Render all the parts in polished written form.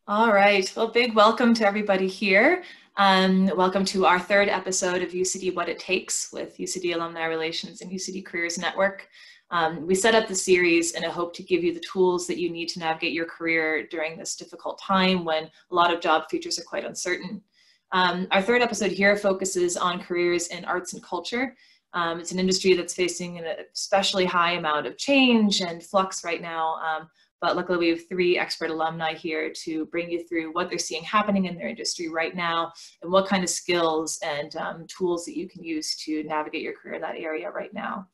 All right, well, big welcome to everybody here. Welcome to our third episode of UCD What It Takes with UCD Alumni Relations and UCD Careers Network. We set up the series in a hope to give you the tools that you need to navigate your career during this difficult time when a lot of job futures are quite uncertain. Our third episode here focuses on careers in arts and culture. It's an industry that's facing an especially high amount of change and flux right now. But luckily we have three expert alumni here to bring you through what they're seeing happening in their industry right now and what kind of skills and tools that you can use to navigate your career in that area right now.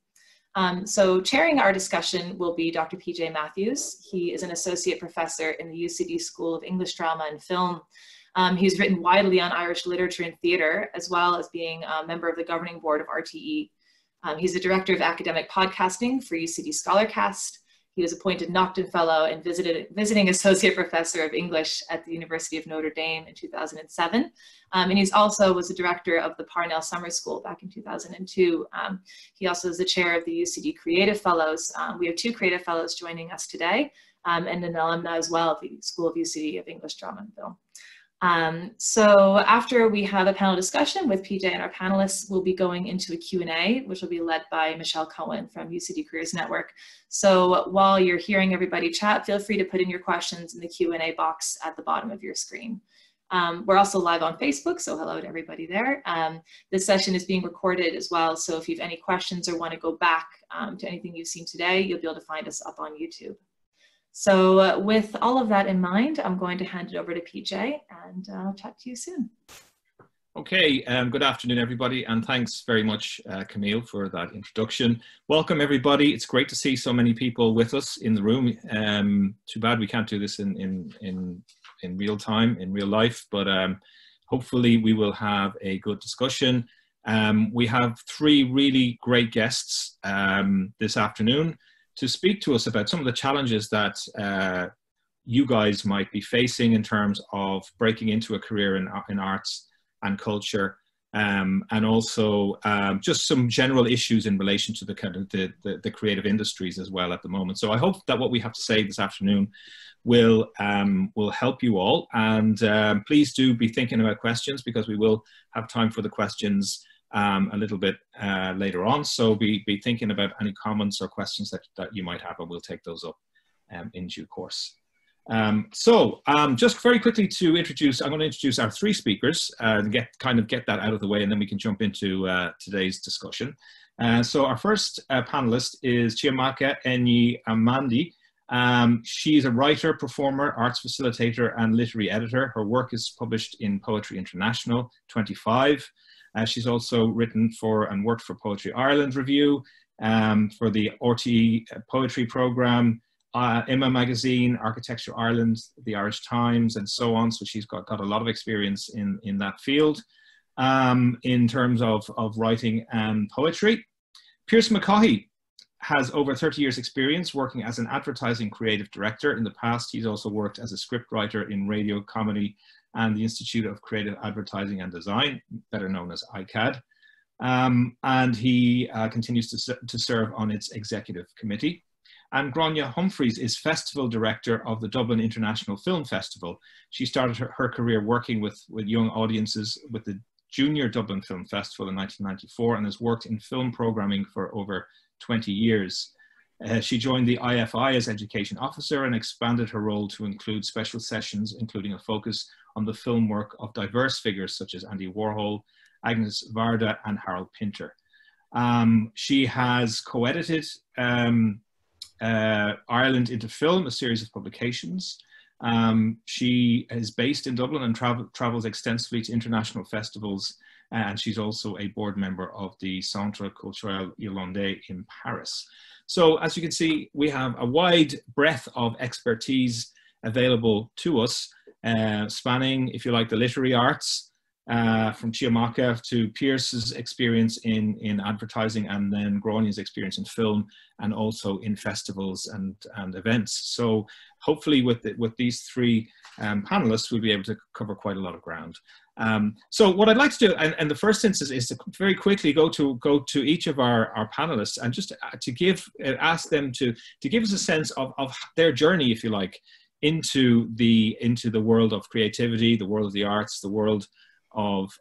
So chairing our discussion will be Dr. PJ Mathews. He is an associate professor in the UCD School of English, Drama and Film. He's written widely on Irish literature and theatre, as well as being a member of the governing board of RTE. He's the director of academic podcasting for UCD Scholarcast. He was appointed Naughton Fellow and visiting Associate Professor of English at the University of Notre Dame in 2007. And he's also was the director of the Parnell Summer School back in 2002. He also is the chair of the UCD Creative Fellows. We have two Creative Fellows joining us today, and an alumni as well of the School of UCD of English, Drama and Film. So after we have a panel discussion with PJ and our panelists, we'll be going into a Q&A, which will be led by Michelle Cohen from UCD Careers Network. So while you're hearing everybody chat, feel free to put in your questions in the Q&A box at the bottom of your screen. We're also live on Facebook, so hello to everybody there. This session is being recorded as well, so if you have any questions or want to go back to anything you've seen today, you'll be able to find us up on YouTube. So with all of that in mind, I'm going to hand it over to PJ and I'll chat to you soon. Okay, good afternoon everybody, and thanks very much Camille for that introduction. Welcome everybody. It's great to see so many people with us in the room. Too bad we can't do this in real time, in real life, but hopefully we will have a good discussion. We have three really great guests this afternoon to speak to us about some of the challenges that you guys might be facing in terms of breaking into a career in arts and culture, and also just some general issues in relation to the kind of the creative industries as well at the moment. So I hope that what we have to say this afternoon will help you all, and please do be thinking about questions, because we will have time for the questions a little bit later on. So be thinking about any comments or questions that you might have, and we'll take those up in due course. Just very quickly to introduce, I'm going to introduce our three speakers and get that out of the way, and then we can jump into today's discussion. So our first panelist is Chiamaka Enyi-Amadi. She's a writer, performer, arts facilitator, and literary editor. Her work is published in Poetry International 25. She's also written for and worked for Poetry Ireland Review, for the RTE Poetry Programme, Emma Magazine, Architecture Ireland, the Irish Times, and so on. So she's got a lot of experience in that field in terms of writing and poetry. Pearse McCaughey has over 30 years experience working as an advertising creative director. In the past, he's also worked as a scriptwriter in radio, comedy, and the Institute of Creative Advertising and Design, better known as ICAD. And he continues to serve on its executive committee. And Grainne Humphreys is festival director of the Dublin International Film Festival. She started her career working with young audiences with the Junior Dublin Film Festival in 1994, and has worked in film programming for over 20 years. She joined the IFI as education officer and expanded her role to include special sessions, including a focus on the film work of diverse figures such as Andy Warhol, Agnes Varda, and Harold Pinter. She has co-edited Ireland into Film, a series of publications. She is based in Dublin and travels extensively to international festivals, and she's also a board member of the Centre Culturel Irlandais in Paris. So as you can see, we have a wide breadth of expertise available to us, spanning, if you like, the literary arts, from Chiamaka to Pearse's experience in advertising, and then Grainne's experience in film, and also in festivals and events. So hopefully with these three panelists, we'll be able to cover quite a lot of ground. So what I'd like to do, and the first instance, is to very quickly go to each of our panelists, and just to ask them to give us a sense of their journey, if you like, into the world of creativity, the world of the arts, the world of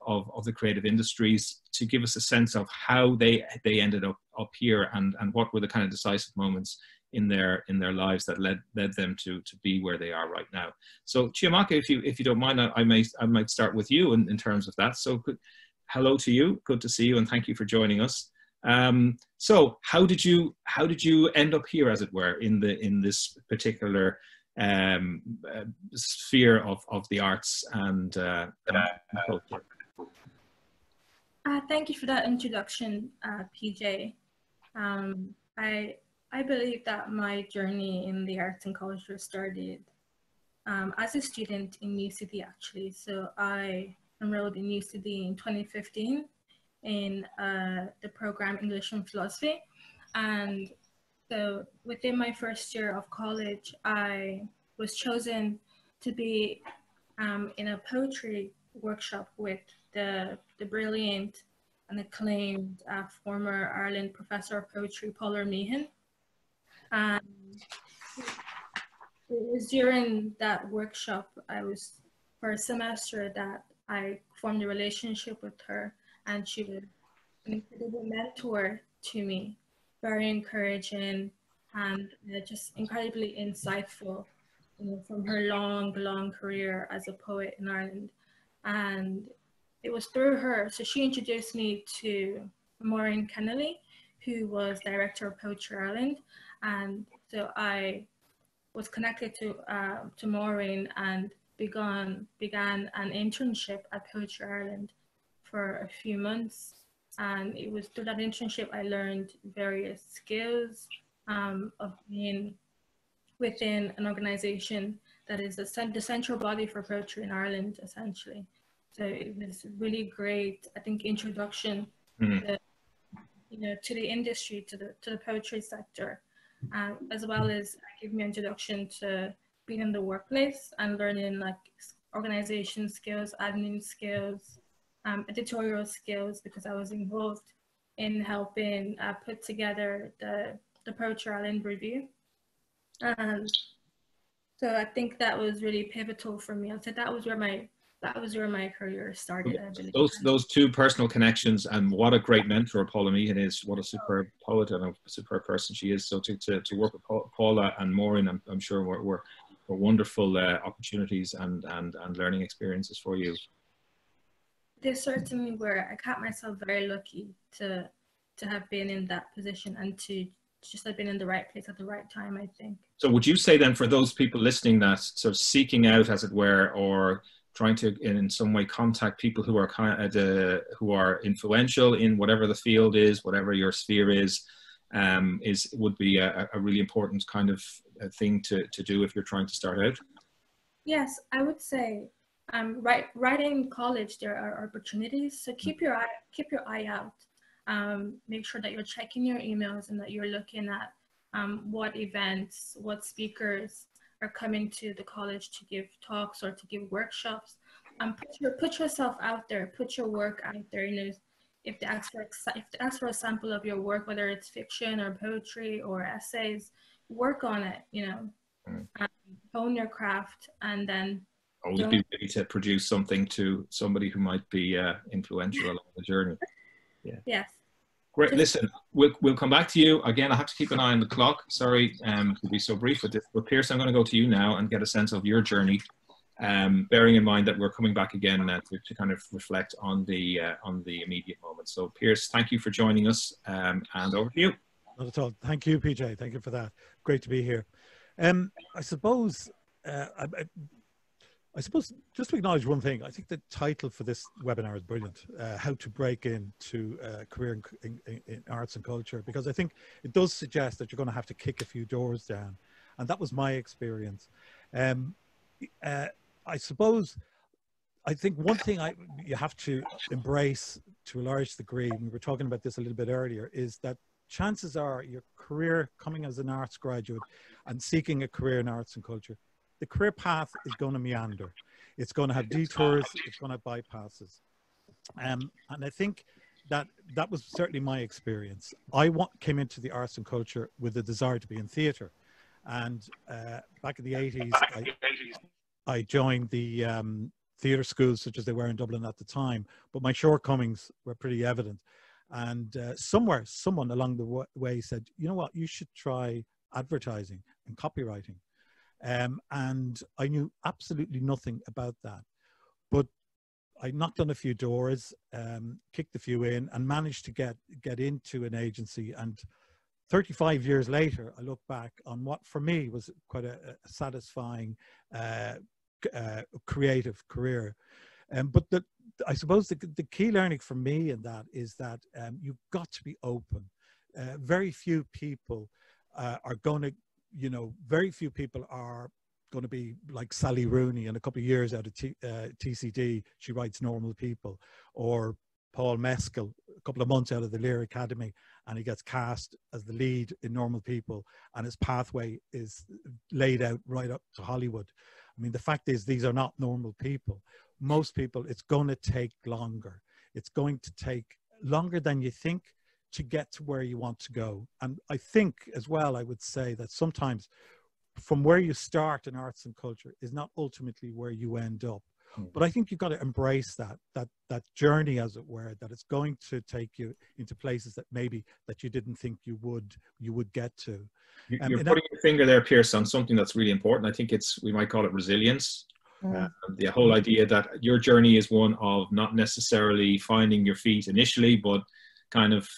the creative industries, to give us a sense of how they ended up here, and what were the kind of decisive moments in their lives that led them to be where they are right now. So Chiamaka, if you don't mind, I might start with you in terms of that. So hello to you, good to see you, and thank you for joining us. So how did you end up here, as it were, in this particular sphere of the arts and culture? Thank you for that introduction, PJ. I believe that my journey in the arts and culture started as a student in UCD, actually. So I enrolled in UCD in 2015 in the program English and Philosophy. And so within my first year of college, I was chosen to be in a poetry workshop with the brilliant and acclaimed former Ireland professor of poetry, Paul Meehan. And it was during that workshop, for a semester, that I formed a relationship with her, and she was an incredible mentor to me, very encouraging, and just incredibly insightful, from her long career as a poet in Ireland. And it was through her, so she introduced me to Maureen Kennelly, who was director of Poetry Ireland. And so I was connected to Maureen and began an internship at Poetry Ireland for a few months. And it was through that internship I learned various skills of being within an organization that is the central body for poetry in Ireland, essentially. So it was really great, I think, introduction to, to the industry, to the poetry sector, as well as give me an introduction to being in the workplace and learning like organization skills, admin skills, editorial skills, because I was involved in helping put together the Poetry Ireland review. So I think that was really pivotal for me. I'd say that was where my career started, I believe. Those two personal connections, and what a great mentor Paula Meehan is, what a superb poet and a superb person she is. So to work with Paula and Maureen, I'm sure were wonderful opportunities and learning experiences for you. They certainly were. I count myself very lucky to have been in that position and to just have been in the right place at the right time, I think. So would you say then, for those people listening that sort of seeking out, as it were, or trying to in some way contact people who are who are influential in whatever the field is, whatever your sphere is would be a really important kind of thing to do if you're trying to start out? Yes, I would say right in college there are opportunities, so keep your eye out. Make sure that you're checking your emails and that you're looking at what events, what speakers are coming to the college to give talks or to give workshops. Put yourself out there, put your work out there. If they ask for a sample of your work, whether it's fiction or poetry or essays, work on it. Hone your craft, and then always be ready to produce something to somebody who might be influential along the journey. Yeah. Yes. Great. Listen, we'll come back to you again. I have to keep an eye on the clock. Sorry to be so brief with this, but Pearse, I'm going to go to you now and get a sense of your journey, bearing in mind that we're coming back again to kind of reflect on the immediate moment. So Pearse, thank you for joining us, and over to you. Not at all. Thank you, PJ. Thank you for that. Great to be here. I suppose just to acknowledge one thing, I think the title for this webinar is brilliant, how to break into a career in arts and culture, because I think it does suggest that you're going to have to kick a few doors down. And that was my experience. I suppose, I think one thing you have to embrace to a large degree, we were talking about this a little bit earlier, is that chances are your career coming as an arts graduate and seeking a career in arts and culture, the career path is going to meander. It's going to have detours, it's going to have bypasses. And I think that was certainly my experience. I came into the arts and culture with a desire to be in theatre. And back in the 80s, I joined the theatre schools such as they were in Dublin at the time, but my shortcomings were pretty evident. And someone along the way said, you know what, you should try advertising and copywriting. And I knew absolutely nothing about that. But I knocked on a few doors, kicked a few in, and managed to get into an agency. And 35 years later, I look back on what for me was quite a satisfying creative career. But I suppose the key learning for me in that is that you've got to be open. Very few people are going to, very few people are going to be like Sally Rooney in a couple of years out of TCD, she writes Normal People, or Paul Mescal, a couple of months out of the Lear Academy, and he gets cast as the lead in Normal People, and his pathway is laid out right up to Hollywood. I mean, the fact is, these are not normal people. Most people, it's going to take longer. It's going to take longer than you think to get to where you want to go. And I think as well, I would say that sometimes from where you start in arts and culture is not ultimately where you end up. But I think you've got to embrace that journey, as it were, that it's going to take you into places that maybe that you didn't think you would get to. You're putting your finger there, Pearse, on something that's really important. I think we might call it resilience. The whole idea that your journey is one of not necessarily finding your feet initially, but kind of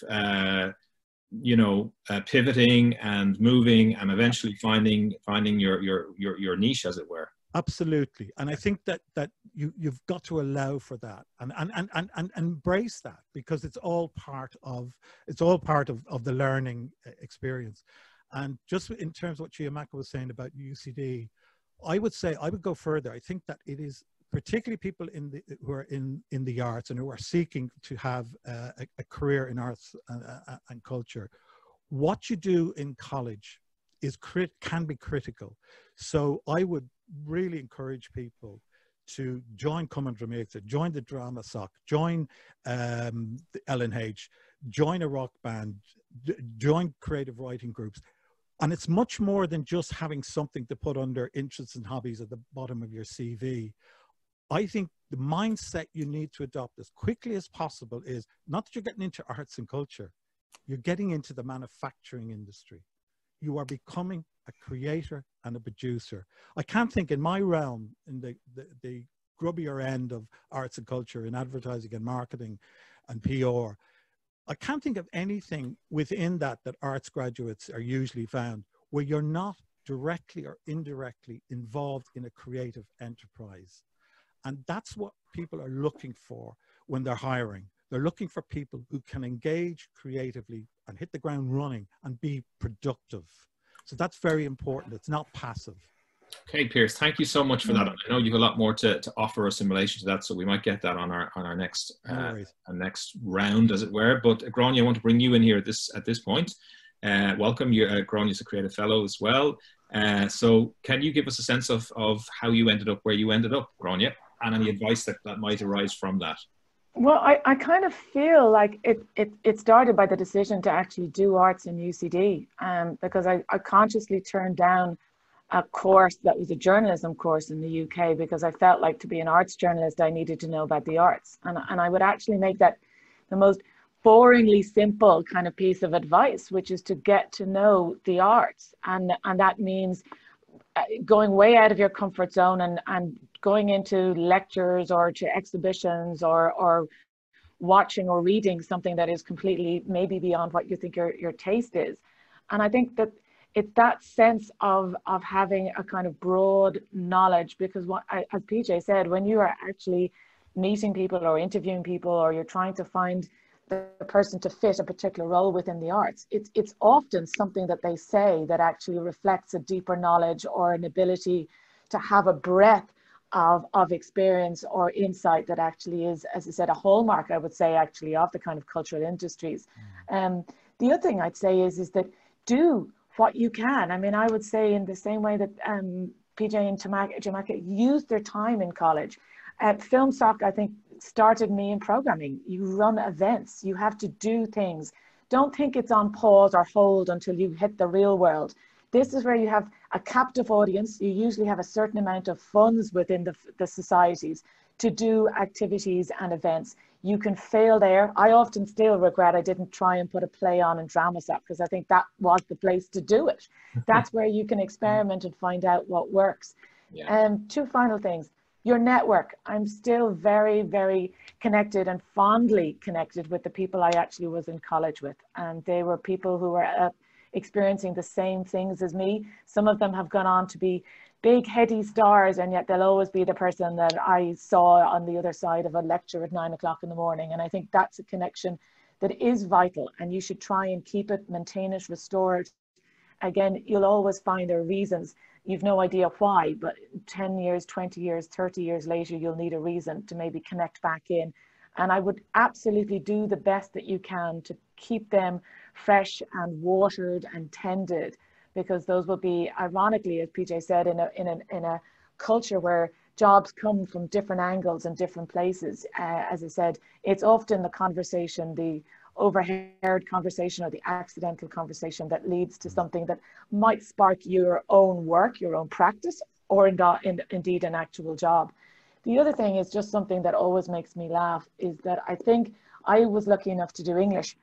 pivoting and moving and eventually finding your niche, as it were. Absolutely. And I think that you've got to allow for that and embrace that, because it's all part of the learning experience. And just in terms of what Chiamaka was saying about UCD, I would go further. I think that it is particularly people who are in the arts and who are seeking to have a career in arts and culture. What you do in college can be critical. So I would really encourage people to join Cumann Droichead, join the Drama Soc, join the LNH, join a rock band, join creative writing groups. And it's much more than just having something to put under interests and hobbies at the bottom of your CV. I think the mindset you need to adopt as quickly as possible is not that you're getting into arts and culture, you're getting into the manufacturing industry. You are becoming a creator and a producer. I can't think in my realm, in the grubbier end of arts and culture, in advertising and marketing and PR, I can't think of anything within that arts graduates are usually found where you're not directly or indirectly involved in a creative enterprise. And that's what people are looking for when they're hiring. They're looking for people who can engage creatively and hit the ground running and be productive. So that's very important. It's not passive. Okay, Pearse, thank you so much for that. I know you have a lot more to offer us in relation to that, so we might get that on our next next round, as it were. But Grainne, I want to bring you in here at this point. Welcome. Grainne is a creative fellow as well. So can you give us a sense of how you ended up where you ended up, Grainne, and any advice that might arise from that? Well, I kind of feel like it started by the decision to actually do arts in UCD, because I consciously turned down a course that was a journalism course in the UK, because I felt like to be an arts journalist, I needed to know about the arts. And I would actually make that the most boringly simple kind of piece of advice, which is to get to know the arts. And that means going way out of your comfort zone and going into lectures or to exhibitions or watching or reading something that is completely maybe beyond what you think your taste is. And I think that it's that sense of having a kind of broad knowledge, because as PJ said, when you are actually meeting people or interviewing people, or you're trying to find the person to fit a particular role within the arts, it's often something that they say that actually reflects a deeper knowledge or an ability to have a breadth of experience or insight that actually is, as I said, a hallmark, I would say, actually, of the kind of cultural industries. The other thing I'd say is that do what you can. I mean, I would say in the same way that PJ and Chiamaka used their time in college. Film Soc, I think, started me in programming. You run events, you have to do things. Don't think it's on pause or hold until you hit the real world. This is where you have a captive audience. You usually have a certain amount of funds within the societies to do activities and events. You can fail there. I often still regret I didn't try and put a play on in Dramasat, because I think that was the place to do it. That's where you can experiment and find out what works. Yeah. Two final things. Your network. I'm still very, very connected and fondly connected with the people I actually was in college with. And they were people who were experiencing the same things as me. Some of them have gone on to be big heady stars, and yet they'll always be the person that I saw on the other side of a lecture at 9 o'clock in the morning. And I think that's a connection that is vital, and you should try and keep it, maintain it, restore it. Again, you'll always find there are reasons. You've no idea why, but 10 years, 20 years, 30 years later, you'll need a reason to maybe connect back in. And I would absolutely do the best that you can to keep them fresh and watered and tended, because those will be, ironically, as PJ said, in a culture where jobs come from different angles and different places. As I said, it's often the conversation, the overheard conversation or the accidental conversation that leads to something that might spark your own work, your own practice, or indeed an actual job. The other thing is just something that always makes me laugh, is that I think I was lucky enough to do English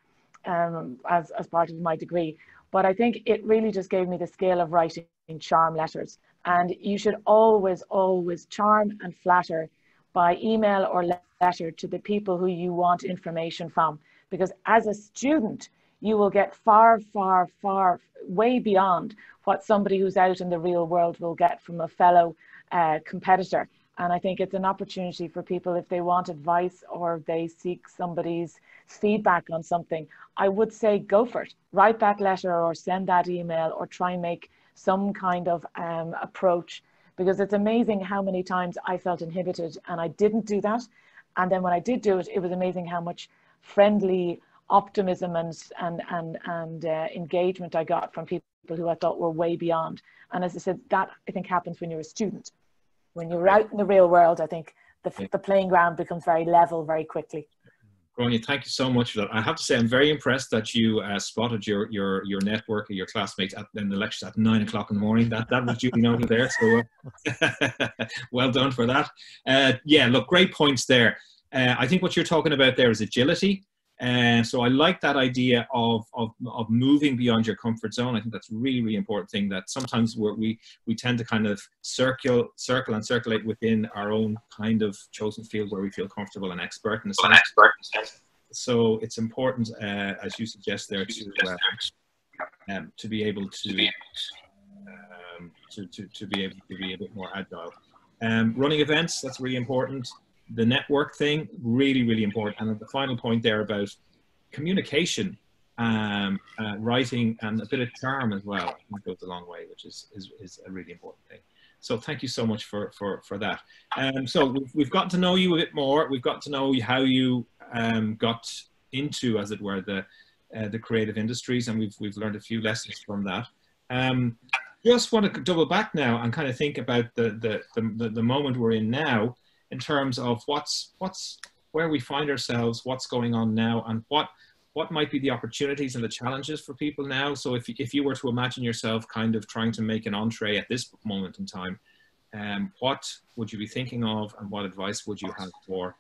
as part of my degree, but I think it really just gave me the skill of writing charm letters. And you should always, always charm and flatter by email or letter to the people who you want information from. Because as a student, you will get far, far, far, way beyond what somebody who's out in the real world will get from a fellow competitor. And I think it's an opportunity for people, if they want advice or they seek somebody's feedback on something, I would say go for it. Write that letter or send that email or try and make some kind of approach, because it's amazing how many times I felt inhibited and I didn't do that. And then when I did do it, it was amazing how much friendly optimism and engagement I got from people who I thought were way beyond. And as I said, that I think happens when you're a student. When you're out in the real world, I think the playing ground becomes very level very quickly. Grainne, thank you so much for that. I have to say I'm very impressed that you spotted your network or your classmates in the lectures at 9 o'clock in the morning. That was duly noted there, so well done for that. Yeah, look, great points there. I think what you're talking about there is agility. So I like that idea of moving beyond your comfort zone. I think that's a really, really important thing, that sometimes we tend to kind of circle and circulate within our own kind of chosen field where we feel comfortable and expert in a sense. So it's important, as you suggest there, to be able to be able to be a bit more agile. Running events, that's really important. The network thing, really, really important. And the final point there about communication, writing, and a bit of charm as well, it goes a long way, which is a really important thing. So thank you so much for that. So we've gotten to know you a bit more. We've got to know how you got into, as it were, the creative industries, and we've learned a few lessons from that. Just want to double back now and kind of think about the moment we're in now, in terms of where we find ourselves, what's going on now, and what might be the opportunities and the challenges for people now. So if you were to imagine yourself kind of trying to make an entree at this moment in time, what would you be thinking of, and what advice would you have for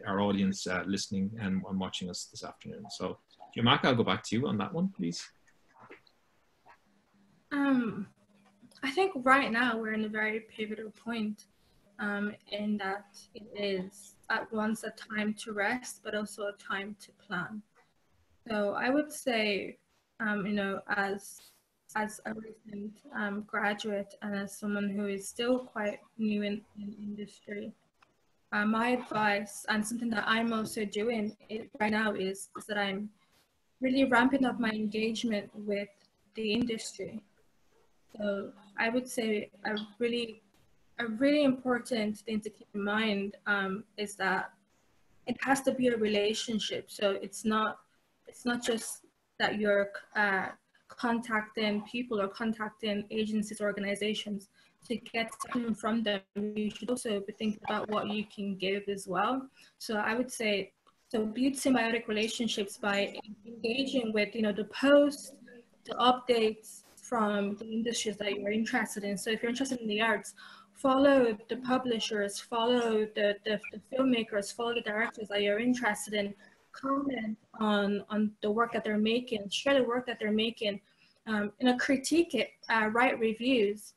our audience listening and watching us this afternoon? So Chiamaka, I'll go back to you on that one, please. I think right now we're in a very pivotal point, in that it is at once a time to rest, but also a time to plan. So I would say, you know, as a recent graduate and as someone who is still quite new in industry, my advice, and something that I'm also doing right now, is that I'm really ramping up my engagement with the industry. So I would say a really important thing to keep in mind is that it has to be a relationship. So it's not just that you're contacting people or contacting agencies, organizations to get something from them. You should also be thinking about what you can give as well. So I would say, so build symbiotic relationships by engaging with, you know, the post, the updates from the industries that you're interested in. So if you're interested in the arts, follow the publishers, follow the filmmakers, follow the directors that you're interested in, comment on the work that they're making, share the work that they're making, critique it, write reviews.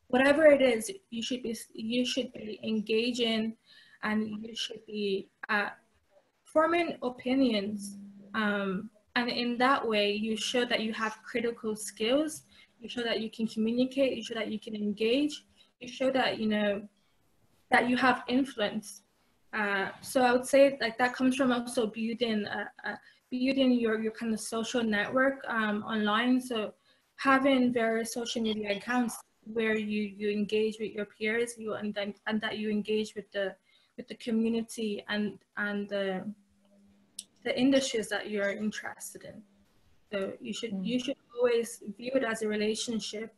Whatever it is, you should be engaging, and you should be forming opinions. And in that way, you show that you have critical skills. You show that you can communicate. You show that you can engage. You show that that you have influence. So I would say like that comes from also building your kind of social network online. So having various social media accounts where you engage with your peers, and that you engage with the community and the industries that you're interested in. So you should always view it as a relationship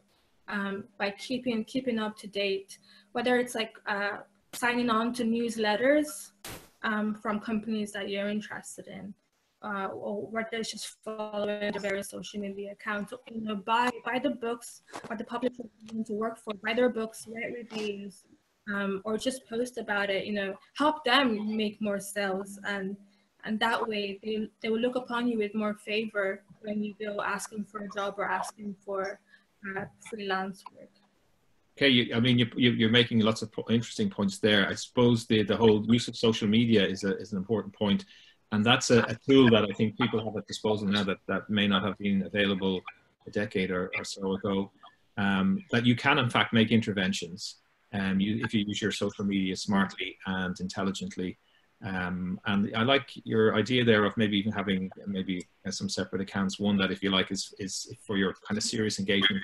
by keeping up to date, whether it's like signing on to newsletters from companies that you're interested in, or whether it's just following the various social media accounts. Buy the books or the publishers you want to work for, buy their books, write reviews, or just post about it. Help them make more sales, and that way they will look upon you with more favor when you go asking for a job or asking for freelance work. Okay, I mean, you're making lots of interesting points there. I suppose the whole use of social media is an important point, and that's a tool that I think people have at disposal now that may not have been available a decade or so ago. That you can in fact make interventions, if you use your social media smartly and intelligently. And I like your idea there of maybe even having some separate accounts. One that, if you like, is for your kind of serious engagement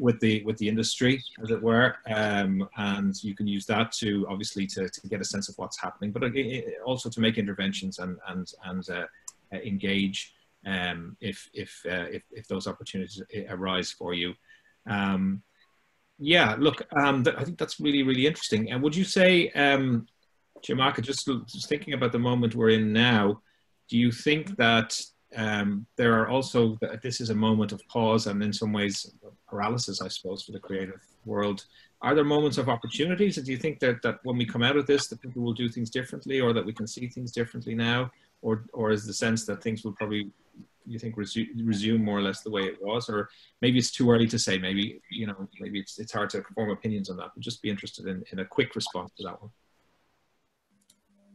with the industry, as it were, and you can use that to obviously to get a sense of what's happening, but also to make interventions and engage if those opportunities arise for you. Yeah, look, I think that's really interesting. And would you say, Chiamaka, just thinking about the moment we're in now, do you think that there are also, this is a moment of pause and in some ways paralysis, I suppose, for the creative world? Are there moments of opportunities? And do you think that when we come out of this, that people will do things differently, or that we can see things differently now? Or is the sense that things will probably, you think, resume more or less the way it was? Or maybe it's too early to say. Maybe, maybe it's hard to form opinions on that. But just be interested in a quick response to that one.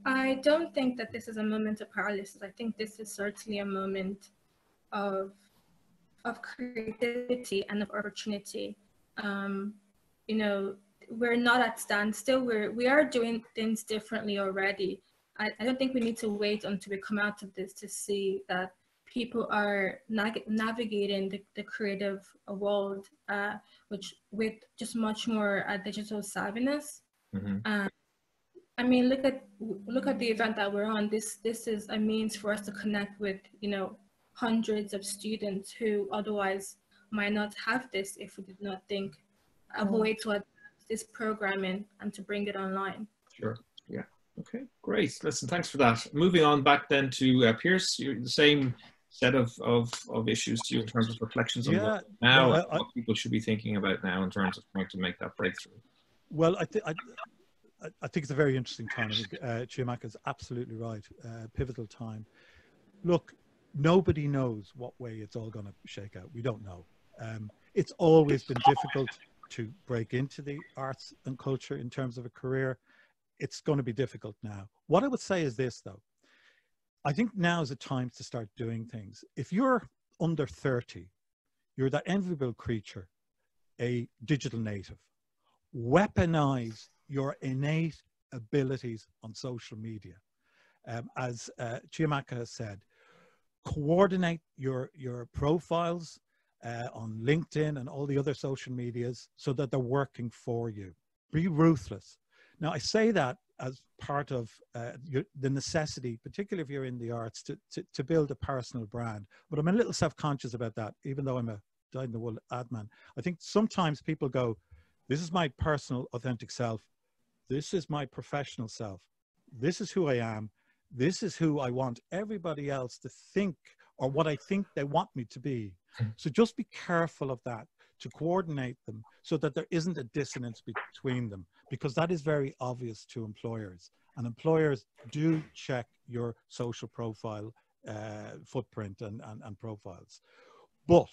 I don't think that this is a moment of paralysis. I think this is certainly a moment of creativity and of opportunity. We're not at standstill. We are doing things differently already. I don't think we need to wait until we come out of this to see that people are navigating the creative world, with just much more digital savviness. Mm-hmm. I mean, look at the event that we're on. This is a means for us to connect with, hundreds of students who otherwise might not have this if we did not think of a way to adapt this programming and to bring it online. Sure. Yeah. Okay. Great. Listen, thanks for that. Moving on back then to Pearse. You're the same set of issues to you in terms of reflections on what now what people should be thinking about now in terms of trying to make that breakthrough. Well, I think it's a very interesting time. I think Chiamaka is absolutely right. Pivotal time. Look, nobody knows what way it's all going to shake out. We don't know. It's always been difficult to break into the arts and culture in terms of a career. It's going to be difficult now. What I would say is this, though. I think now is the time to start doing things. If you're under 30, you're that enviable creature, a digital native. Weaponize your innate abilities on social media. As Chiamaka has said, coordinate your profiles on LinkedIn and all the other social medias so that they're working for you. Be ruthless. Now, I say that as part of the necessity, particularly if you're in the arts, to build a personal brand. But I'm a little self-conscious about that, even though I'm a dyed-in-the-wool ad man. I think sometimes people go, this is my personal, authentic self. This is my professional self. This is who I am. This is who I want everybody else to think or what I think they want me to be. So just be careful of that, to coordinate them so that there isn't a dissonance between them, because that is very obvious to employers, and employers do check your social profile footprint and profiles. But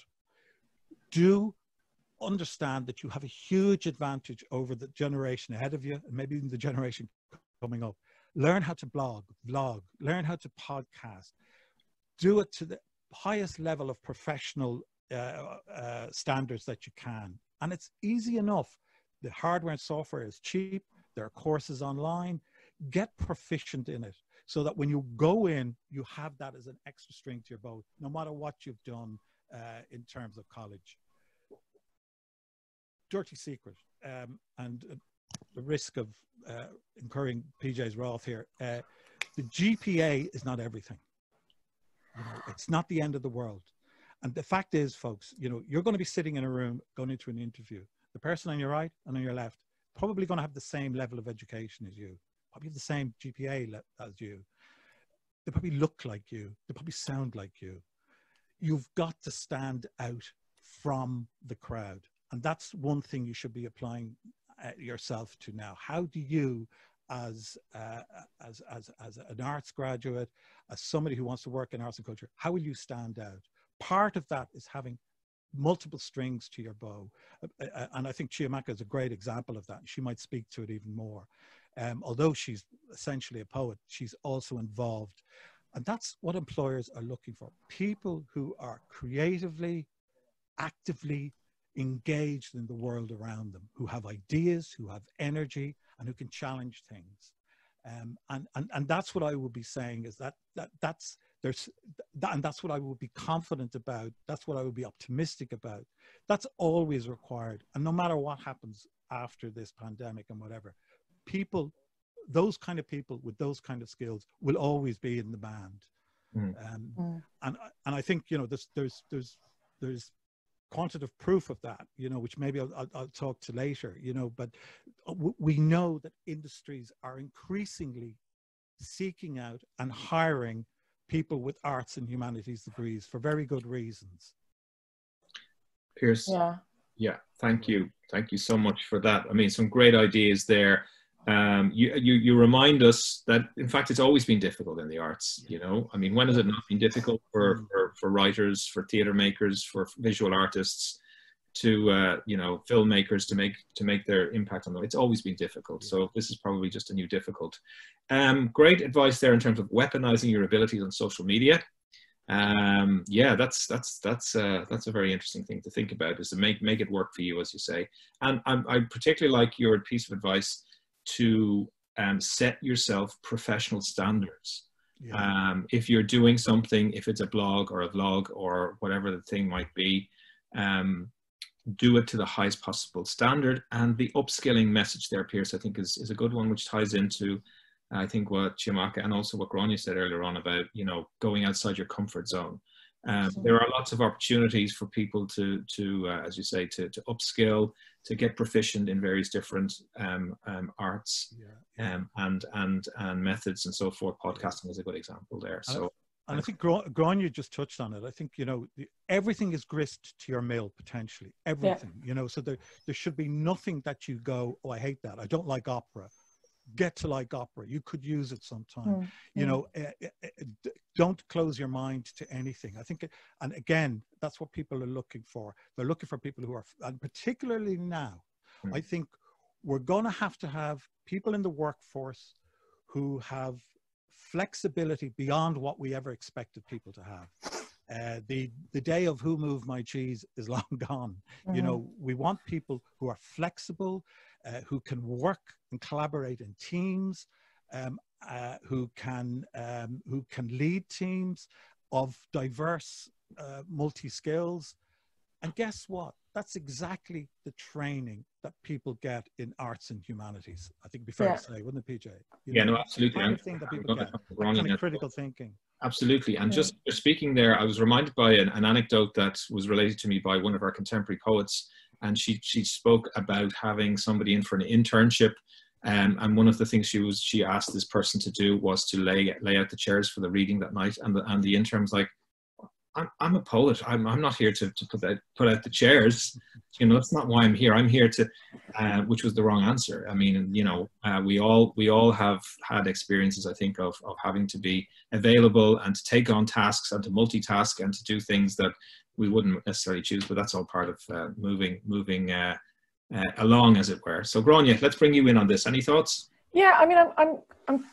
do understand that you have a huge advantage over the generation ahead of you, and maybe even the generation coming up. Learn how to vlog, learn how to podcast. Do it to the highest level of professional standards that you can. And it's easy enough. The hardware and software is cheap. There are courses online. Get proficient in it so that when you go in, you have that as an extra string to your bow, no matter what you've done in terms of college. Dirty secret, and the risk of incurring PJ's wrath here. The GPA is not everything. You know, it's not the end of the world. And the fact is, folks, you know, you're going to be sitting in a room going into an interview. The person on your right and on your left probably going to have the same level of education as you, probably have the same GPA as you. They probably look like you. They probably sound like you. You've got to stand out from the crowd. And that's one thing you should be applying yourself to now. How do you, as an arts graduate, as somebody who wants to work in arts and culture, how will you stand out? Part of that is having multiple strings to your bow. And I think Chiamaka is a great example of that. She might speak to it even more. Although she's essentially a poet, she's also involved. And that's what employers are looking for. People who are creatively, actively engaged in the world around them, who have ideas, who have energy, and who can challenge things. And that's what I would be saying, is that's what I would be confident about. That's what I would be optimistic about. That's always required. And no matter what happens after this pandemic and whatever, people, those kind of people with those kind of skills will always be in the band. And I think, you know, there's quantitative proof of that, you know, which maybe I'll talk to later, you know, but we know that industries are increasingly seeking out and hiring people with arts and humanities degrees for very good reasons. Pearse, yeah, thank you so much for that. I mean, some great ideas there. You remind us that, in fact, it's always been difficult in the arts, you know. I mean, when has it not been difficult for writers, for theatre makers, for visual artists, to you know, filmmakers to make their impact on them? It's always been difficult. So this is probably just a new difficult. Great advice there in terms of weaponizing your abilities on social media. Yeah, that's a very interesting thing to think about, is to make it work for you, as you say. And I particularly like your piece of advice to set yourself professional standards. If you're doing something, if it's a blog or a vlog or whatever the thing might be, do it to the highest possible standard. And the upskilling message there, Pearse, I think is a good one, which ties into, I think, what Chiamaka and also what Grainne said earlier on about, you know, going outside your comfort zone. There are lots of opportunities for people to as you say, to upskill, to get proficient in various different arts and methods and so forth. Podcasting is a good example there. So, and I think Grainne just touched on it. I think, you know, everything is grist to your mill, potentially. Everything, you know, so there should be nothing that you go, oh, I hate that. I don't like opera. Get to like opera. You could use it sometime. You know, don't close your mind to anything. I think, and again, that's what people are looking for. They're looking for people who are, and particularly now, I think we're going to have people in the workforce who have flexibility beyond what we ever expected people to have. The day of who moved my cheese is long gone. You know, we want people who are flexible, who can work and collaborate in teams, who can lead teams of diverse multi-skills. And guess what? That's exactly the training that people get in arts and humanities. I think it'd be fair to say, wouldn't it, PJ? No, absolutely. The kind of thing that people get, that kind of critical thinking. Absolutely. And just speaking there, I was reminded by an anecdote that was related to me by one of our contemporary poets. And she spoke about having somebody in for an internship. And one of the things she asked this person to do was to lay out the chairs for the reading that night. And the intern was like, I'm a poet. I'm not here to put out the chairs. You know, that's not why I'm here. I'm here to, which was the wrong answer. I mean, you know, we all have had experiences, I think, of having to be available and to take on tasks and to multitask and to do things that we wouldn't necessarily choose. But that's all part of moving along, as it were. So, Grainne, let's bring you in on this. Any thoughts? Yeah, I mean, I'm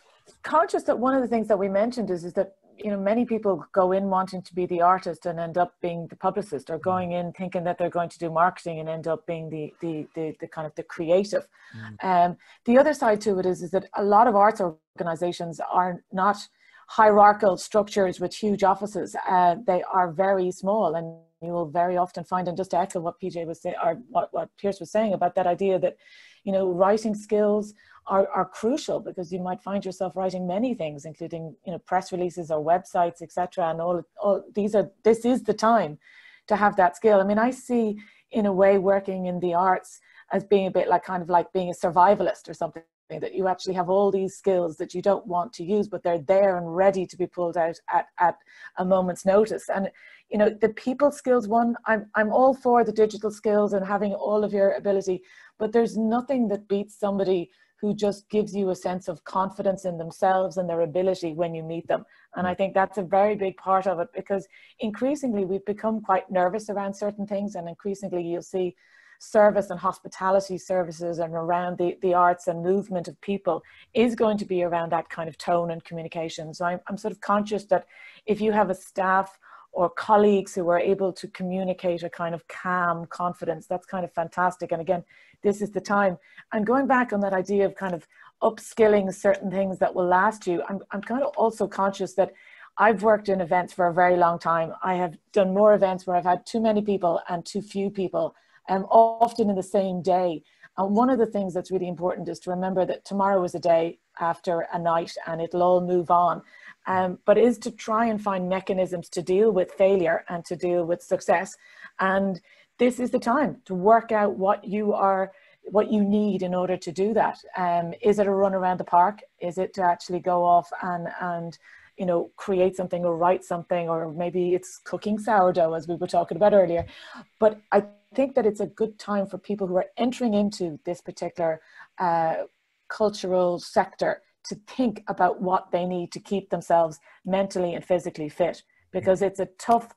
conscious that one of the things that we mentioned is that, you know, many people go in wanting to be the artist and end up being the publicist, or going in thinking that they're going to do marketing and end up being the kind of the creative. The other side to it is that a lot of arts organizations are not hierarchical structures with huge offices. They are very small, and you will very often find, and just to echo what PJ was saying, or what Pearse was saying about that idea that, you know, writing skills are crucial, because you might find yourself writing many things, including, you know, press releases or websites, etc. And all this is the time to have that skill. I mean, I see, in a way, working in the arts as being a bit like, kind of like being a survivalist or something, that you actually have all these skills that you don't want to use, but they're there and ready to be pulled out at a moment's notice. And, you know, the people skills one, I'm all for the digital skills and having all of your ability, but there's nothing that beats somebody who just gives you a sense of confidence in themselves and their ability when you meet them. And I think that's a very big part of it, because increasingly we've become quite nervous around certain things, and increasingly you'll see service and hospitality services and around the arts and movement of people is going to be around that kind of tone and communication. So I'm sort of conscious that if you have a staff or colleagues who are able to communicate a kind of calm confidence, that's kind of fantastic. And again, this is the time. And going back on that idea of kind of upskilling certain things that will last you, I'm kind of also conscious that I've worked in events for a very long time. I have done more events where I've had too many people and too few people, often in the same day. And one of the things that's really important is to remember that tomorrow is a day after a night, and it'll all move on. But is to try and find mechanisms to deal with failure and to deal with success. And this is the time to work out what you need in order to do that. Is it a run around the park? Is it to actually go off and you know, create something or write something, or maybe it's cooking sourdough, as we were talking about earlier. But I think that it's a good time for people who are entering into this particular cultural sector to think about what they need to keep themselves mentally and physically fit, because it's a tough,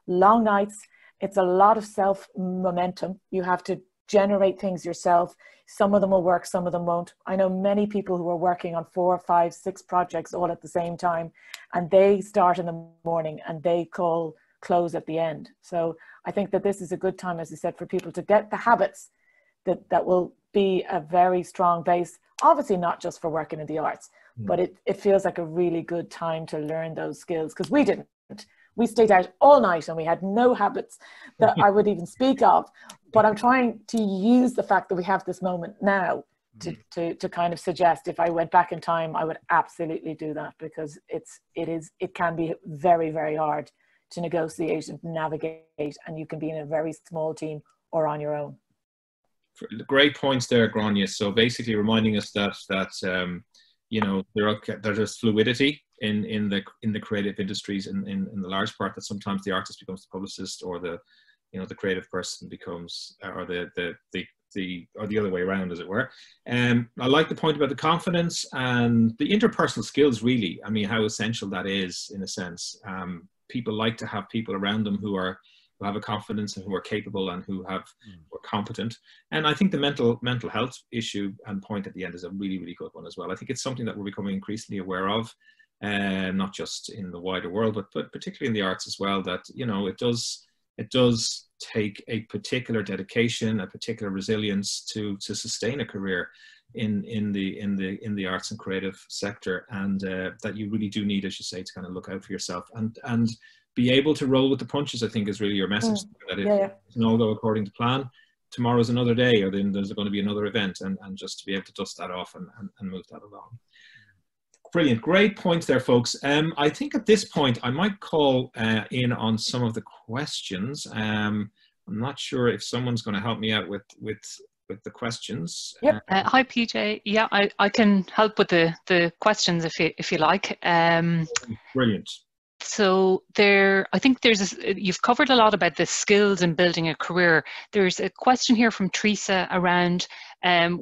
long nights. It's a lot of self-momentum. You have to generate things yourself. Some of them will work, some of them won't. I know many people who are working on 4, 5, 6 projects all at the same time, and they start in the morning and they close at the end. So I think that this is a good time, as I said, for people to get the habits that will be a very strong base, obviously not just for working in the arts, but it feels like a really good time to learn those skills, because we didn't. We stayed out all night and we had no habits that I would even speak of. But I'm trying to use the fact that we have this moment now to kind of suggest, if I went back in time, I would absolutely do that, because it can be very, very hard to negotiate and navigate, and you can be in a very small team or on your own. Great points there, Grainne. So basically reminding us that you know, there's fluidity in the creative industries, in the large part, that sometimes the artist becomes the publicist, or the creative person becomes, or the other way around, as it were. I like the point about the confidence and the interpersonal skills, really. I mean, how essential that is, in a sense. People like to have people around them who have a confidence and who are capable and who are competent. And I think the mental health issue and point at the end is a really, really good one as well. I think it's something that we're becoming increasingly aware of, not just in the wider world, but particularly in the arts as well, that, you know, it does take a particular dedication, a particular resilience to sustain a career in the arts and creative sector, and that you really do need, as you say, to kind of look out for yourself and be able to roll with the punches, I think, is really your message. That if it doesn't all go according to plan, tomorrow's another day, or then there's going to be another event, and just to be able to dust that off and move that along. Brilliant. Great points there, folks. I think at this point, I might call in on some of the questions. I'm not sure if someone's going to help me out with the questions. Yep. Hi, PJ. Yeah, I can help with the questions if you like. Brilliant. So I think you've covered a lot about the skills in building a career. There's a question here from Teresa around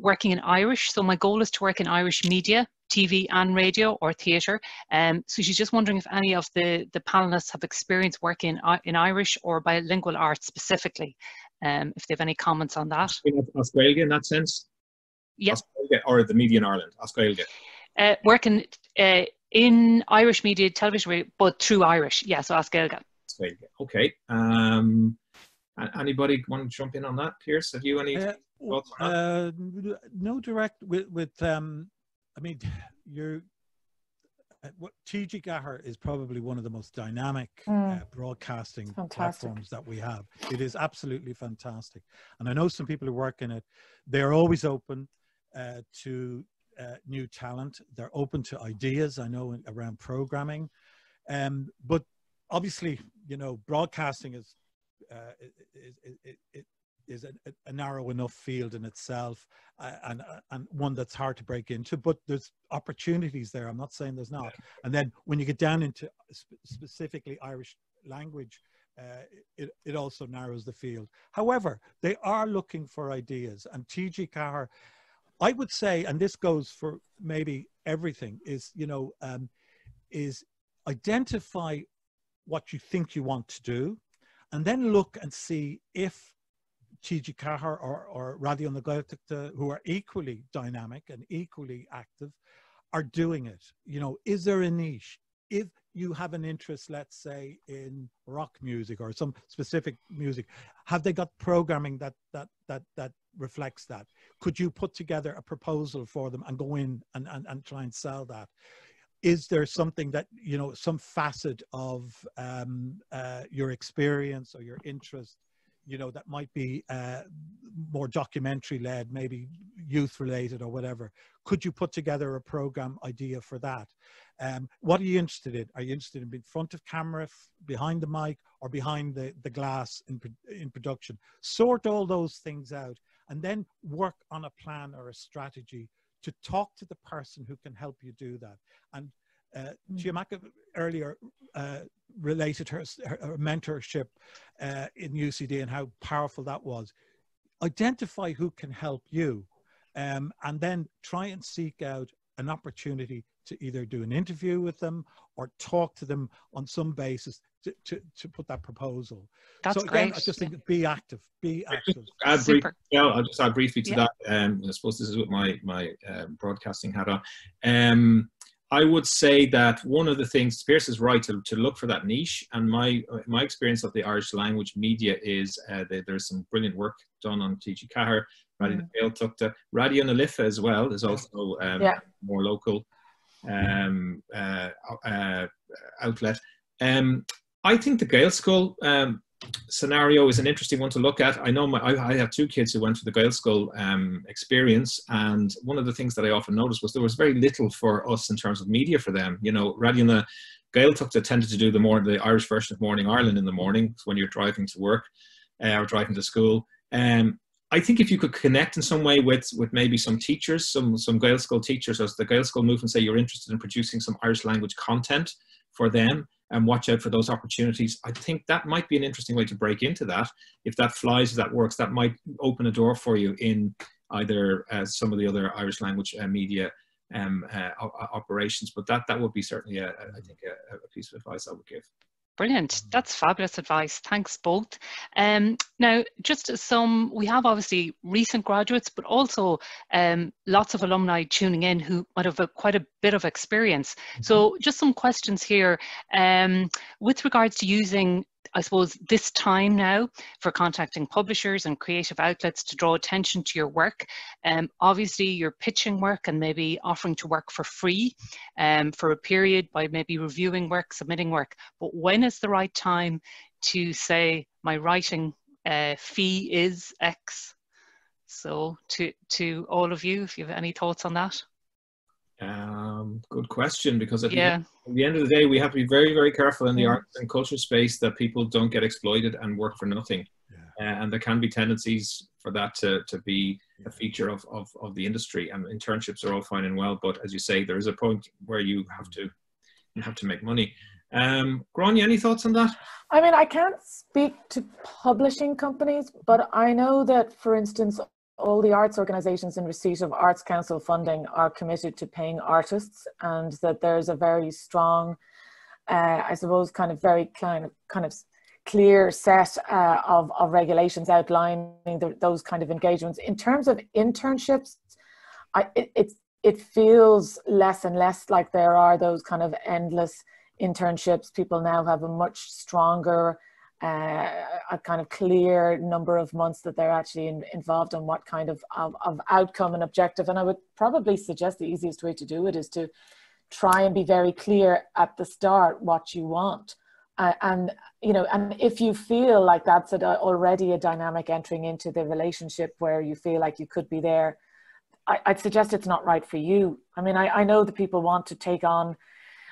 working in Irish. So my goal is to work in Irish media, TV and radio or theatre. So she's just wondering if any of the panelists have experience working in Irish or bilingual arts specifically, if they have any comments on that. Australia in that sense? Yeah. Australia, or the media in Ireland? Australia. Working in Irish media, television, but through Irish. Yeah, so Askelga. Okay. Anybody want to jump in on that? Pearse, have you any thoughts on that? No direct with I mean, TG Gahar is probably one of the most dynamic broadcasting platforms that we have. It is absolutely fantastic. And I know some people who work in it, they're always open to new talent. They're open to ideas, I know, around programming. But obviously, you know, broadcasting is a narrow enough field in itself, and one that's hard to break into, but there's opportunities there. I'm not saying there's not. And then when you get down into specifically Irish language, it also narrows the field. However, they are looking for ideas, and TG Gahar, I would say, and this goes for maybe everything, is, you know, is identify what you think you want to do, and then look and see if TG Gahar or Radio na Gaeltachta, who are equally dynamic and equally active, are doing it. You know, is there a niche? If you have an interest, let's say, in rock music or some specific music, have they got programming that reflects that? Could you put together a proposal for them and go in and try and sell that? Is there something that, you know, some facet of your experience or your interest, you know, that might be more documentary led, maybe youth related or whatever? Could you put together a program idea for that? What are you interested in? Are you interested in being front of camera, behind the mic, or behind the glass in production? Sort all those things out and then work on a plan or a strategy to talk to the person who can help you do that. And Chiamaka earlier related her mentorship in UCD and how powerful that was. Identify who can help you, and then try and seek out an opportunity to either do an interview with them or talk to them on some basis to put that proposal. That's so again, great. I just think be active, be active. I'll just add briefly to that. I suppose this is with my broadcasting hat on. I would say that one of the things, Pearse is right, to look for that niche. And my experience of the Irish language media is there's some brilliant work done on TG Gahar, Radio na Gaeltachta, Radio na Lifa as well is also more local outlet. I think the Gael School scenario is an interesting one to look at. I know I have two kids who went to the Gael School experience, and one of the things that I often noticed was there was very little for us in terms of media for them. You know, Radio na Gaeltachta tended to do the Irish version of Morning Ireland in the morning when you're driving to work or driving to school. I think if you could connect in some way with maybe some teachers, some Gael School teachers, as the Gael School movement, say you're interested in producing some Irish language content for them, and watch out for those opportunities. I think that might be an interesting way to break into that. If that flies, if that works, that might open a door for you in either some of the other Irish language media operations. But that would be certainly, I think, a piece of advice I would give. Brilliant. That's fabulous advice. Thanks both. Now, just we have obviously recent graduates, but also lots of alumni tuning in who might have quite a bit of experience. So just some questions here with regards to using, I suppose, this time now for contacting publishers and creative outlets to draw attention to your work. Obviously, you're pitching work and maybe offering to work for free for a period by maybe reviewing work, submitting work. But when is the right time to say my writing fee is X? So to all of you, if you have any thoughts on that. Good question, because at the end of the day, we have to be very, very careful in the arts and culture space that people don't get exploited and work for nothing. And there can be tendencies for that to be a feature of the industry. And internships are all fine and well, but as you say, there is a point where you have to make money. Grainne, any thoughts on that? I mean, I can't speak to publishing companies, but I know that, for instance, all the arts organisations in receipt of Arts Council funding are committed to paying artists, and that there's a very strong, I suppose, very kind of clear set of regulations outlining those kind of engagements. In terms of internships, it feels less and less like there are those kind of endless internships. People now have a much stronger, a kind of clear number of months that they're actually involved in what kind of outcome and objective. And I would probably suggest the easiest way to do it is to try and be very clear at the start what you want. And if you feel like that's already a dynamic entering into the relationship where you feel like you could be there, I'd suggest it's not right for you. I mean, I know that people want to take on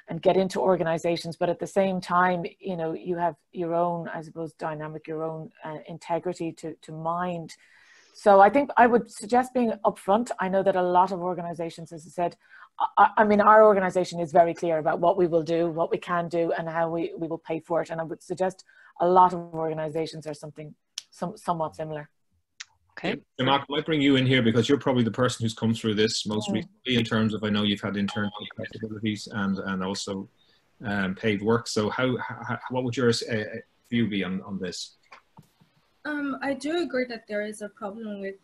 and get into organizations, but at the same time, you have your own, I suppose, dynamic, your own integrity to mind. So I think I would suggest being upfront. I know that a lot of organizations, as I said, I mean, our organization is very clear about what we will do, what we can do, and how we will pay for it. And I would suggest a lot of organizations are somewhat similar. Okay. Chiamaka, I might bring you in here because you're probably the person who's come through this most recently in terms of, I know you've had internship possibilities and also paid work. So what would your view be on this? I do agree that there is a problem with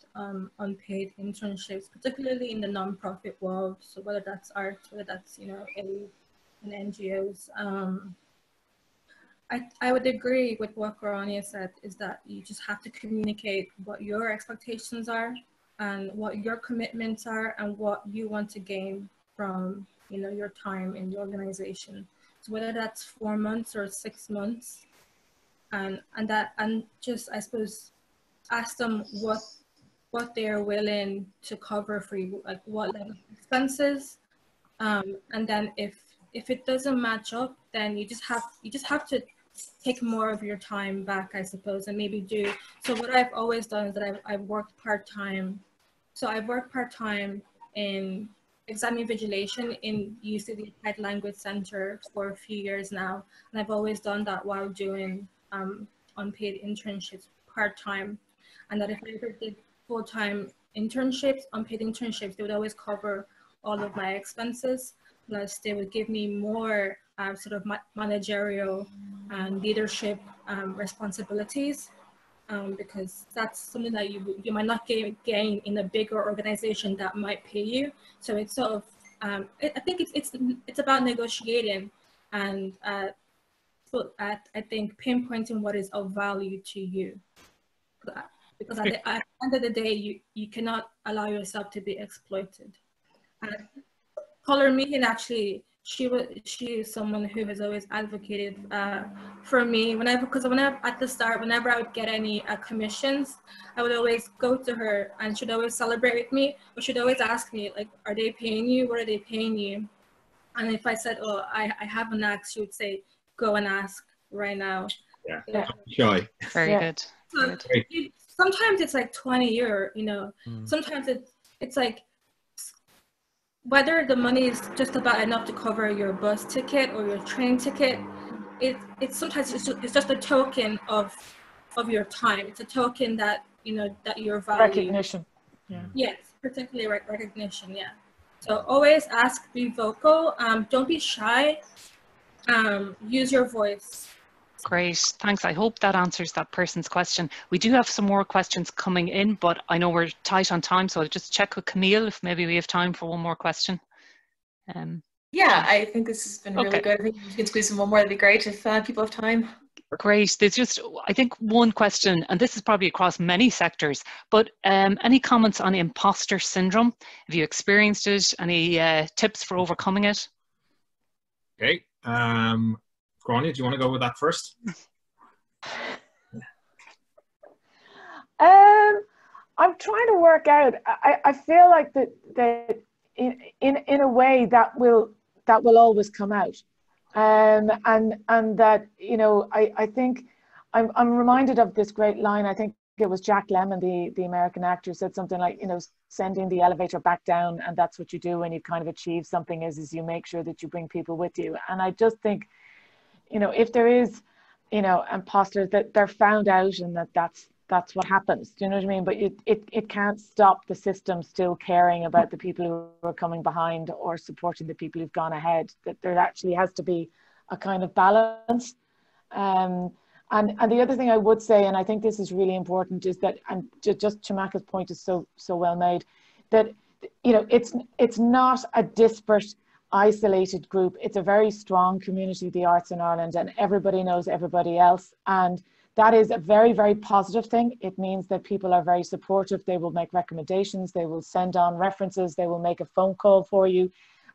unpaid internships, particularly in the nonprofit world. So whether that's arts, whether that's in NGOs. I would agree with what Grainne said, is that you just have to communicate what your expectations are and what your commitments are and what you want to gain from your time in the organization. So whether that's 4 months or 6 months. And just, I suppose, ask them what they're willing to cover for you, like what level of expenses, and then if it doesn't match up, then you just have to take more of your time back, I suppose, and maybe do. So what I've always done is that I've worked part-time. So I've worked part-time in exam invigilation in UCD Applied Language Center for a few years now, and I've always done that while doing unpaid internships part-time. And that if I ever did full-time internships, unpaid internships, they would always cover all of my expenses, plus they would give me more sort of managerial and leadership responsibilities, because that's something that you might not gain in a bigger organization that might pay you. So it's sort of, I think it's about negotiating and I think pinpointing what is of value to you, because at the end of the day, you cannot allow yourself to be exploited. Caller Meehan, actually, she is someone who has always advocated for me. Whenever I would get any commissions, I would always go to her, and she'd always celebrate with me, but she'd always ask me, like, are they paying you? What are they paying you? And if I said, oh, I haven't asked, she would say, go and ask right now. Yeah. Shy. Very good. So sometimes it's like 20 euro, sometimes it's like, whether the money is just about enough to cover your bus ticket or your train ticket, it's sometimes it's just a token of your time. It's a token that that you're valued. Recognition. Yeah. Yes, particularly recognition. Yeah. So always ask, be vocal. Don't be shy. Use your voice. Great, thanks. I hope that answers that person's question. We do have some more questions coming in, but I know we're tight on time, so I'll just check with Camille if maybe we have time for one more question. Yeah, I think this has been really good. I think we can squeeze in one more. That'd be great if people have time. Great. There's just, I think, one question, and this is probably across many sectors, but any comments on imposter syndrome? Have you experienced it? Any tips for overcoming it? Okay. Grainne, do you want to go with that first? I'm trying to work out. I feel like that in a way that will always come out, and that I think I'm reminded of this great line. I think it was Jack Lemmon, the American actor, said something like, sending the elevator back down, and that's what you do when you kind of achieve something is you make sure that you bring people with you. And I just think you know, if there is, you know, imposters, that they're found out and that's what happens. Do you know what I mean? But it can't stop the system still caring about the people who are coming behind or supporting the people who've gone ahead. That there actually has to be a kind of balance. And the other thing I would say, and I think this is really important, is that, and just Chiamaka's point is so well made, that, you know, it's not a disparate, isolated group. It's a very strong community, the arts in Ireland, and everybody knows everybody else. And that is a very, very positive thing. It means that people are very supportive. They will make recommendations. They will send on references. They will make a phone call for you.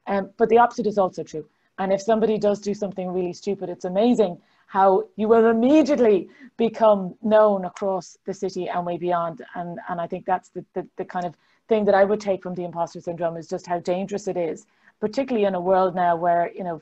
But the opposite is also true. And if somebody does do something really stupid, it's amazing how you will immediately become known across the city and way beyond. And I think that's the kind of thing that I would take from the imposter syndrome, is just how dangerous it is, particularly in a world now where, you know,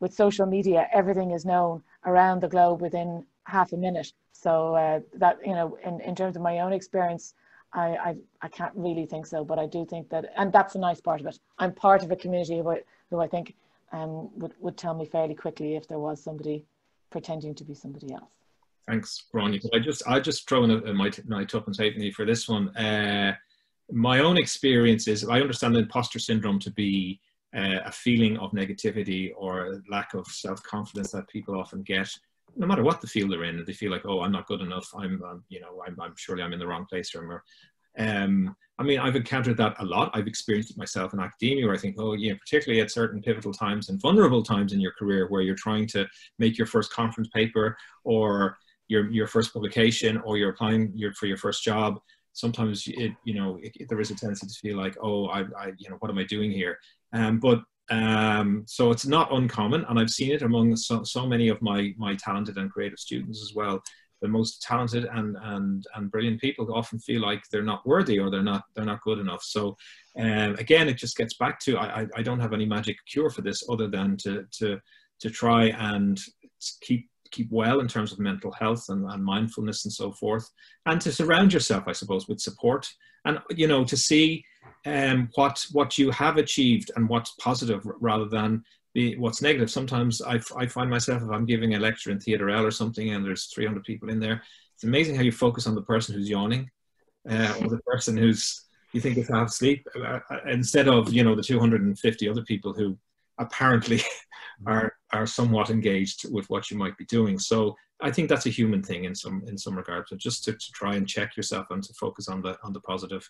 with social media, everything is known around the globe within half a minute. So that, you know, in terms of my own experience, I can't really think so, but I do think that, and that's the nice part of it. I'm part of a community who I think would tell me fairly quickly if there was somebody pretending to be somebody else. Thanks, Grainne. I just throw in my tuppence halfpenny for this one. My own experience is, I understand the imposter syndrome to be a feeling of negativity or a lack of self-confidence that people often get, no matter what the field they're in. They feel like, oh, I'm not good enough. I'm surely I'm in the wrong place. Or I mean, I've encountered that a lot. I've experienced it myself in academia, where I think, oh yeah, particularly at certain pivotal times and vulnerable times in your career, where you're trying to make your first conference paper or your first publication, or you're applying for your first job. Sometimes there is a tendency to feel like, oh, what am I doing here? So it's not uncommon, and I've seen it among so many of my talented and creative students as well. The most talented and brilliant people often feel like they're not worthy, or they're not good enough. So again, it just gets back to, I don't have any magic cure for this, other than to try and keep well in terms of mental health and mindfulness and so forth, and to surround yourself, I suppose, with support, and, you know, to see what you have achieved and what's positive rather than what's negative. Sometimes I find myself, if I'm giving a lecture in Theatre L or something and there's 300 people in there, it's amazing how you focus on the person who's yawning or the person who's, you think is half asleep, instead of, you know, the 250 other people who apparently are somewhat engaged with what you might be doing. So I think that's a human thing in some regards. So just to try and check yourself and to focus on the positive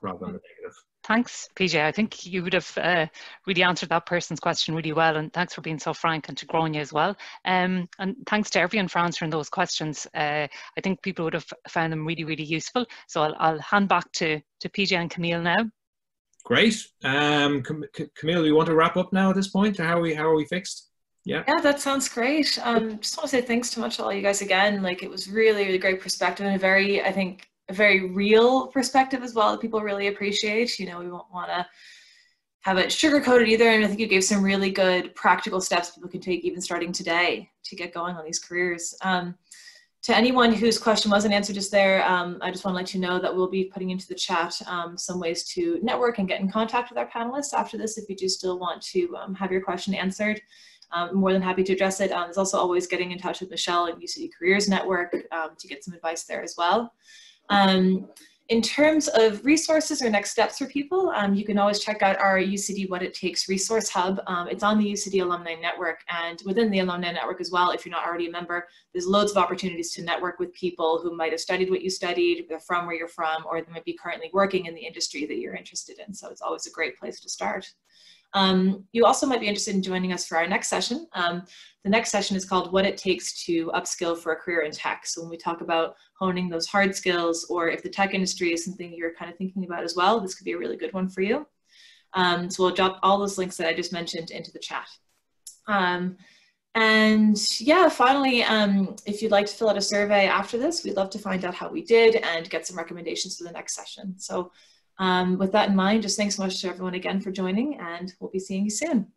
rather than the negative. Thanks, PJ. I think you would have really answered that person's question really well, and thanks for being so frank, and to Grainne as well. And thanks to everyone for answering those questions. I think people would have found them really, really useful. So I'll hand back to PJ and Camille now. Great. Camille, you want to wrap up now at this point? How are we fixed? Yeah, that sounds great. Just want to say thanks so much to all you guys again. Like, it was really, really great perspective, and a very real perspective as well that people really appreciate. You know, we won't want to have it sugar-coated either, and I think you gave some really good practical steps people can take even starting today to get going on these careers. To anyone whose question wasn't answered just there, I just want to let you know that we'll be putting into the chat some ways to network and get in contact with our panelists after this if you do still want to have your question answered. I'm more than happy to address it. There's also always getting in touch with Michelle and UCD Careers Network to get some advice there as well. In terms of resources or next steps for people, you can always check out our UCD What It Takes resource hub. It's on the UCD Alumni Network, and within the Alumni Network as well, if you're not already a member, there's loads of opportunities to network with people who might have studied what you studied, they're from where you're from, or they might be currently working in the industry that you're interested in. So it's always a great place to start. You also might be interested in joining us for our next session. The next session is called What It Takes to Upskill for a Career in Tech. So when we talk about honing those hard skills, or if the tech industry is something you're kind of thinking about as well, this could be a really good one for you. So we'll drop all those links that I just mentioned into the chat. And yeah, finally, if you'd like to fill out a survey after this, we'd love to find out how we did and get some recommendations for the next session. So with that in mind, just thanks so much to everyone again for joining, and we'll be seeing you soon.